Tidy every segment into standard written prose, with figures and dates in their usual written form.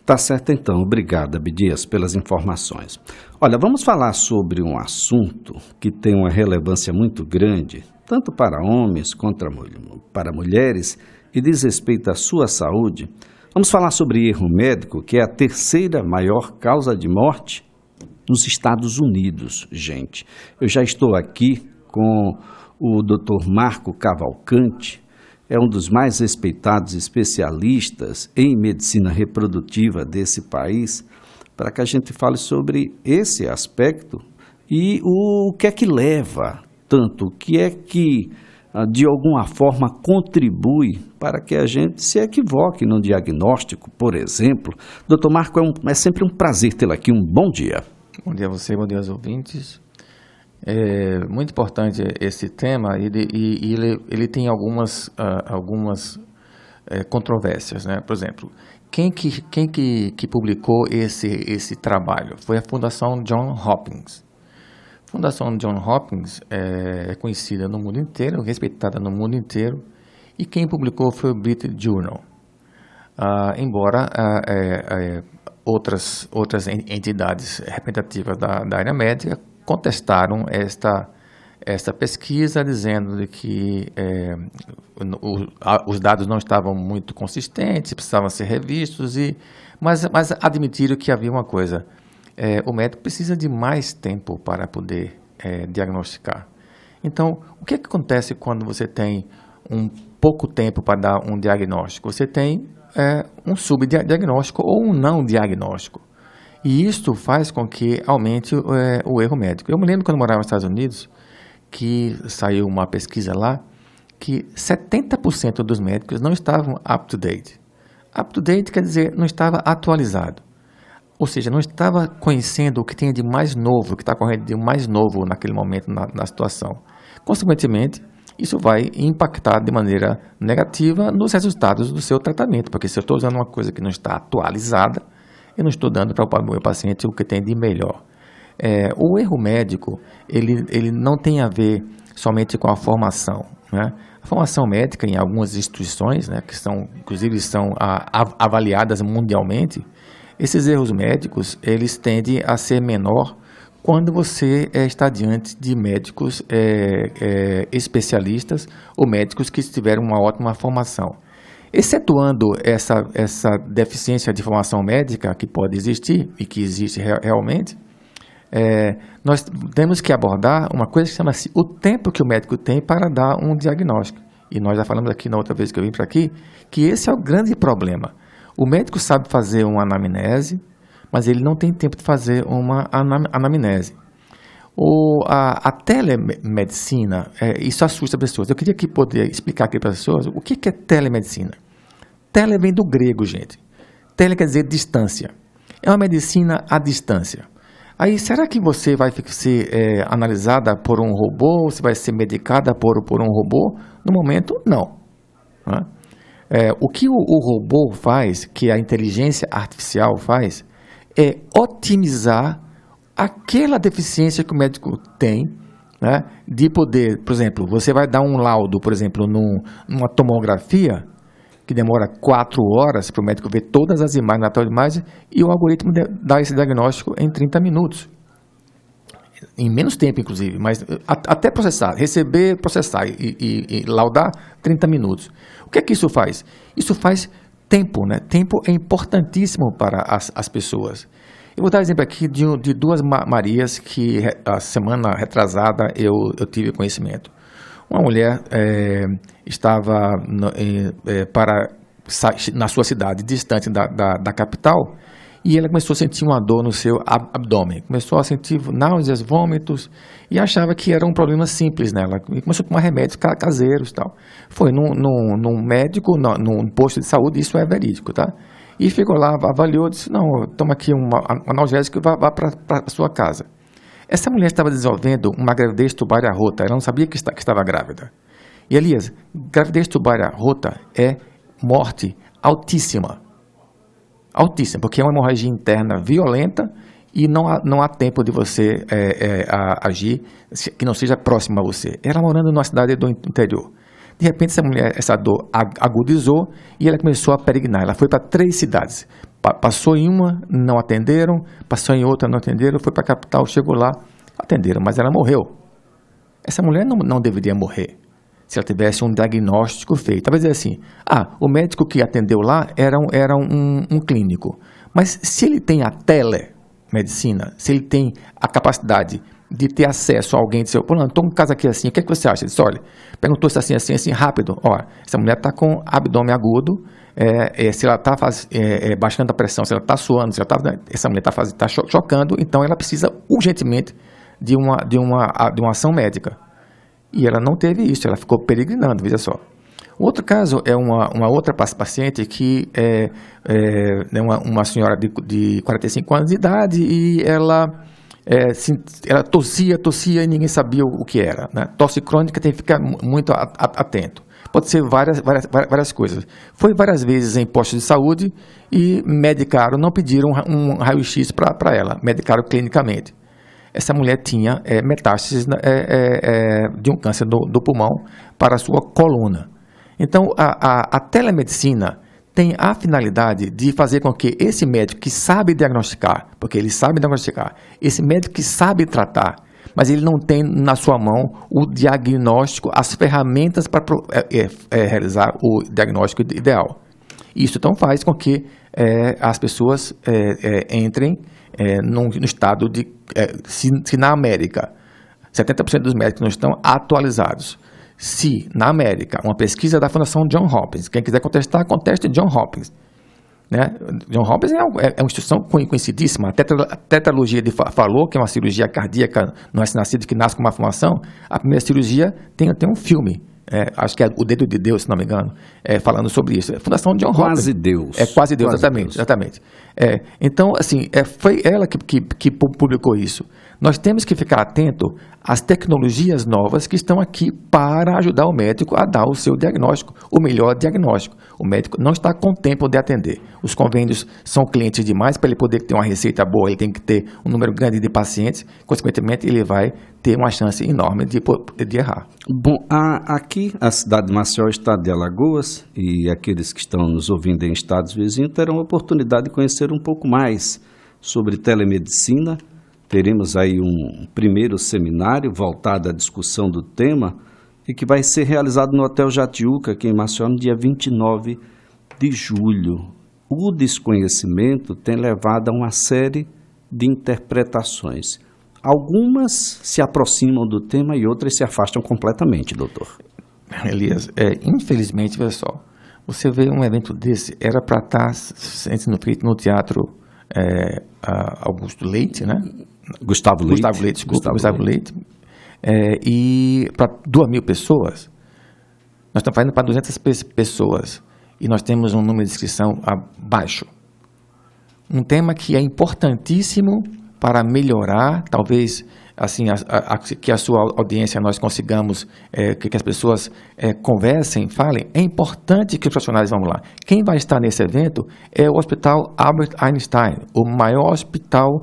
Tá certo então, obrigado, Abdias, pelas informações. Olha, vamos falar sobre um assunto que tem uma relevância muito grande, tanto para homens quanto para mulheres, e diz respeito à sua saúde. Vamos falar sobre erro médico, que é a terceira maior causa de morte nos Estados Unidos, gente. Eu já estou aqui com o Dr. Marco Cavalcante, é um dos mais respeitados especialistas em medicina reprodutiva desse país, para que a gente fale sobre esse aspecto e o que é que leva tanto, o que é que de alguma forma contribui para que a gente se equivoque no diagnóstico, por exemplo. Dr. Marco, é sempre um prazer tê-lo aqui, um bom dia. Bom dia a você, bom dia aos ouvintes. É muito importante esse tema e ele tem algumas controvérsias, né? Por exemplo, quem que publicou esse trabalho? Foi a Fundação Johns Hopkins. A Fundação Johns Hopkins é conhecida no mundo inteiro, respeitada no mundo inteiro, e quem publicou foi o British Journal. Embora outras entidades representativas da área médica contestaram esta pesquisa, dizendo de que os dados não estavam muito consistentes, precisavam ser revistos, mas admitiram que havia uma coisa: o médico precisa de mais tempo para poder diagnosticar. Então, o que acontece quando você tem um pouco tempo para dar um diagnóstico? Você tem um subdiagnóstico ou um não diagnóstico. E isso faz com que aumente o erro médico. Eu me lembro quando eu morava nos Estados Unidos, que saiu uma pesquisa lá, que 70% dos médicos não estavam up-to-date. Up-to-date quer dizer não estava atualizado. Ou seja, não estava conhecendo o que tinha de mais novo, o que está correndo de mais novo naquele momento na situação. Consequentemente, isso vai impactar de maneira negativa nos resultados do seu tratamento, porque se eu estou usando uma coisa que não está atualizada, eu não estou dando para o meu paciente o que tem de melhor. O erro médico, ele não tem a ver somente com a formação, né? A formação médica em algumas instituições, né, que inclusive são avaliadas mundialmente, esses erros médicos, eles tendem a ser menor quando você está diante de médicos especialistas ou médicos que tiveram uma ótima formação. Excetuando essa deficiência de formação médica que pode existir e que existe realmente, nós temos que abordar uma coisa que chama-se o tempo que o médico tem para dar um diagnóstico. E nós já falamos aqui na outra vez que eu vim para aqui, que esse é o grande problema. O médico sabe fazer uma anamnese, mas ele não tem tempo de fazer uma anamnese. A telemedicina, isso assusta as pessoas. Eu queria poder explicar aqui para as pessoas o que é telemedicina. Tele vem do grego, gente. Tele quer dizer distância. É uma medicina à distância. Aí, será que você vai ser analisada por um robô? Você vai ser medicada por um robô? No momento, não. O que o robô faz, que a inteligência artificial faz, é otimizar aquela deficiência que o médico tem, né, de poder, por exemplo, você vai dar um laudo, por exemplo, numa tomografia, que demora 4 horas para o médico ver todas as imagens, e o algoritmo dá esse diagnóstico em 30 minutos. Em menos tempo, inclusive, mas até processar, receber, processar e laudar, 30 minutos. O que é que isso faz? Isso faz tempo, né? Tempo é importantíssimo para as pessoas. Eu vou dar exemplo aqui de duas Marias que a semana retrasada eu tive conhecimento. Uma mulher estava na sua cidade, distante da capital, e ela começou a sentir uma dor no seu abdômen. Começou a sentir náuseas, vômitos, e achava que era um problema simples nela. E começou a tomar remédios caseiros e tal. Foi num médico, num posto de saúde, isso é verídico, tá? E ficou lá, avaliou, disse, não, toma aqui um analgésico e vá para a sua casa. Essa mulher estava desenvolvendo uma gravidez tubária rota, ela não sabia que estava grávida. E, Elias, gravidez tubária rota é morte altíssima. Altíssima, porque é uma hemorragia interna violenta e não há tempo de você agir que não seja próximo a você. Ela morando numa cidade do interior. De repente, essa dor agudizou e ela começou a peregrinar. Ela foi para 3 cidades. Passou em uma, não atenderam, passou em outra, não atenderam, foi para a capital, chegou lá, atenderam, mas ela morreu. Essa mulher não deveria morrer se ela tivesse um diagnóstico feito. Talvez dizer assim, o médico que atendeu lá era um clínico, mas se ele tem a telemedicina, se ele tem a capacidade de ter acesso a alguém e dizer, estou com um caso aqui assim, o que é que você acha? Ele disse, olha, perguntou se assim, rápido, essa mulher está com abdômen agudo, se ela está baixando a pressão, se ela está suando, essa mulher está chocando, então ela precisa urgentemente de uma ação médica. E ela não teve isso, ela ficou peregrinando, veja só. O outro caso é uma outra paciente que é uma senhora de 45 anos de idade e ela tossia e ninguém sabia o que era, né? Tosse crônica tem que ficar muito atento. Pode ser várias coisas. Foi várias vezes em postos de saúde e medicaram, não pediram um raio-x para ela, medicaram clinicamente. Essa mulher tinha metástases de um câncer do pulmão para a sua coluna. Então, a telemedicina tem a finalidade de fazer com que esse médico que sabe diagnosticar, porque ele sabe diagnosticar, esse médico que sabe tratar, mas ele não tem na sua mão o diagnóstico, as ferramentas para realizar o diagnóstico ideal. Isso então faz com que as pessoas entrem no estado de... se na América 70% dos médicos não estão atualizados, se na América uma pesquisa da Fundação John Hopkins, quem quiser contestar, conteste John Hopkins, né? John Hopkins é uma instituição conhecidíssima. A tetralogia de Fallot, que é uma cirurgia cardíaca no recém-nascido que nasce com uma malformação, a primeira cirurgia tem um filme, acho que é O Dedo de Deus, se não me engano, falando sobre isso. Fundação John Hopkins. Quase Deus. Quase Deus, exatamente. Então, assim, foi ela que publicou isso. Nós temos que ficar atento às tecnologias novas que estão aqui para ajudar o médico a dar o seu diagnóstico, o melhor diagnóstico. O médico não está com tempo de atender. Os convênios são clientes demais para ele poder ter uma receita boa, ele tem que ter um número grande de pacientes, consequentemente ele vai ter uma chance enorme de errar. Bom, aqui a cidade de Maceió, estado de Alagoas, e aqueles que estão nos ouvindo em estados vizinhos terão a oportunidade de conhecer um pouco mais sobre telemedicina. Teremos aí um primeiro seminário voltado à discussão do tema e que vai ser realizado no Hotel Jatiuca, aqui em Maceió, no dia 29 de julho. O desconhecimento tem levado a uma série de interpretações. Algumas se aproximam do tema e outras se afastam completamente, doutor. Elias, infelizmente, olha só, você vê um evento desse, era para estar sendo feito no Teatro Augusto Leite, né? Gustavo Leite. E para 2.000 pessoas, nós estamos fazendo para 200 pessoas e nós temos um número de inscrição baixo. Um tema que é importantíssimo para melhorar, talvez assim, que a sua audiência nós consigamos, que as pessoas conversem, falem. É importante que os profissionais vão lá. Quem vai estar nesse evento é o Hospital Albert Einstein, o maior hospital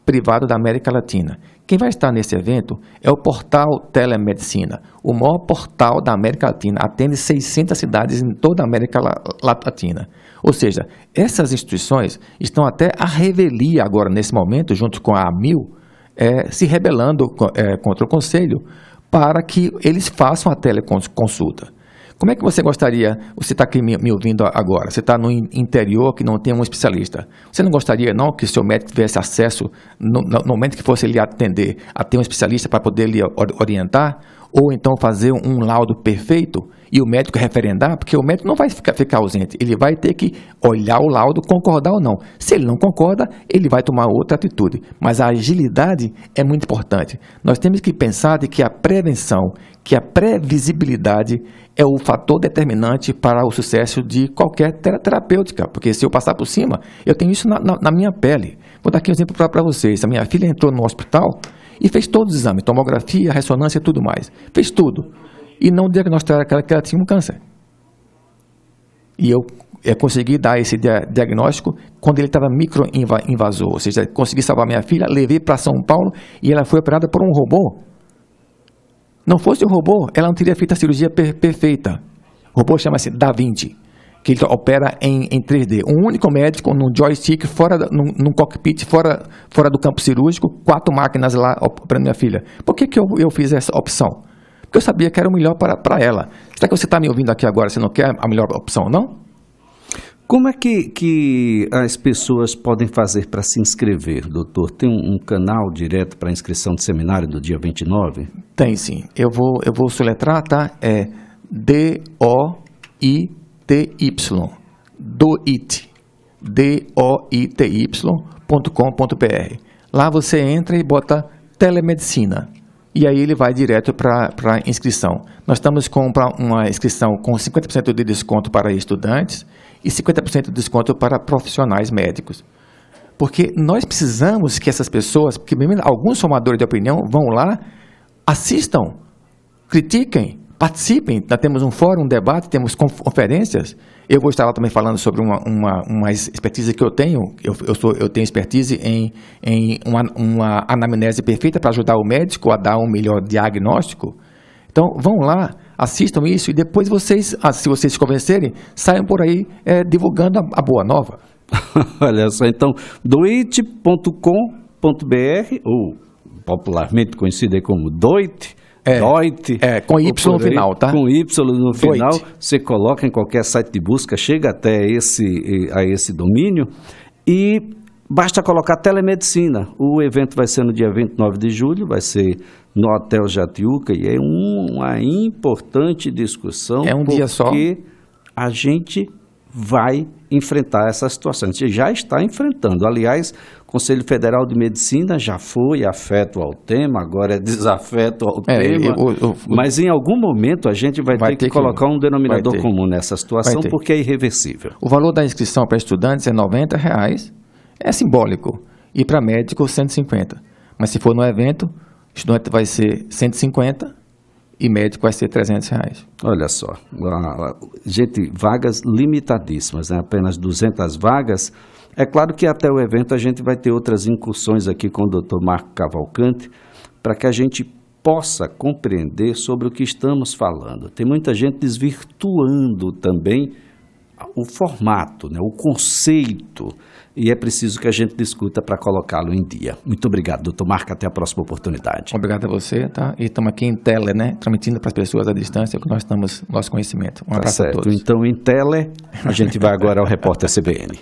privado da América Latina. Quem vai estar nesse evento é o portal Telemedicina, o maior portal da América Latina, atende 600 cidades em toda a América Latina. Ou seja, essas instituições estão até à revelia agora, nesse momento, junto com a AMIL, se rebelando contra o Conselho para que eles façam a teleconsulta. Como é que você gostaria, você está aqui me ouvindo agora, você está no interior que não tem um especialista, você não gostaria não que o seu médico tivesse acesso, no momento que fosse lhe atender, a ter um especialista para poder lhe orientar, ou então fazer um laudo perfeito e o médico referendar, porque o médico não vai ficar ausente, ele vai ter que olhar o laudo, concordar ou não. Se ele não concorda, ele vai tomar outra atitude. Mas a agilidade é muito importante. Nós temos que pensar de que a prevenção, que a previsibilidade é o fator determinante para o sucesso de qualquer terapêutica, porque se eu passar por cima, eu tenho isso na minha pele. Vou dar aqui um exemplo para vocês. A minha filha entrou no hospital e fez todos os exames, tomografia, ressonância e tudo mais. Fez tudo. E não diagnosticaram que ela tinha um câncer. E eu consegui dar esse diagnóstico quando ele estava microinvasor, ou seja, consegui salvar minha filha, levei para São Paulo e ela foi operada por um robô. Não fosse o robô, ela não teria feito a cirurgia perfeita. O robô chama-se Da Vinci. que ele opera em 3D. Um único médico, num joystick, num cockpit, fora do campo cirúrgico, 4 máquinas lá operando minha filha. Por que eu fiz essa opção? Porque eu sabia que era o melhor para ela. Será que você está me ouvindo aqui agora, você não quer a melhor opção, não? Como é que as pessoas podem fazer para se inscrever, doutor? Tem um canal direto para inscrição de seminário do dia 29? Tem sim. Eu vou soletrar, tá? É DOITY. doity.com.br. Lá você entra e bota telemedicina. E aí ele vai direto para a inscrição. Nós estamos com uma inscrição com 50% de desconto para estudantes e 50% de desconto para profissionais médicos. Porque nós precisamos que essas pessoas, porque alguns formadores de opinião vão lá, assistam, critiquem, participem. Nós temos um fórum, um debate, temos conferências. Eu vou estar lá também falando sobre uma expertise que eu tenho. Eu tenho expertise em uma anamnese perfeita para ajudar o médico a dar um melhor diagnóstico. Então, vão lá, assistam isso e depois vocês, se vocês se convencerem, saiam por aí divulgando a boa nova. Olha só, então, doit.com.br, ou popularmente conhecido aí como Doit, Doit. Com Y no final, tá? Com Y no final, Doit. você coloca em qualquer site de busca, chega até a esse domínio e basta colocar telemedicina. O evento vai ser no dia 29 de julho, vai ser no Hotel Jatiuca e é uma importante discussão. É um dia só. Porque a gente vai enfrentar essa situação. A gente já está enfrentando. Aliás, o Conselho Federal de Medicina já foi afeto ao tema, agora é desafeto ao tema. Mas em algum momento a gente vai ter que colocar um denominador comum nessa situação, porque é irreversível. O valor da inscrição para estudantes é R$ 90, é simbólico. E para médico, 150. Mas se for no evento, estudante vai ser 150 e médico vai ser R$300. Olha só, gente, vagas limitadíssimas, né? Apenas 200 vagas. É claro que até o evento a gente vai ter outras incursões aqui com o Dr. Marco Cavalcante, para que a gente possa compreender sobre o que estamos falando. Tem muita gente desvirtuando também o formato, né? O conceito, e é preciso que a gente discuta para colocá-lo em dia. Muito obrigado, doutor Marco, até a próxima oportunidade. Obrigado a você, tá? E estamos aqui em tele, né? Transmitindo para as pessoas à distância o que nós estamos, nosso conhecimento. Um abraço a todos. Então, em tele, a gente vai agora ao repórter CBN.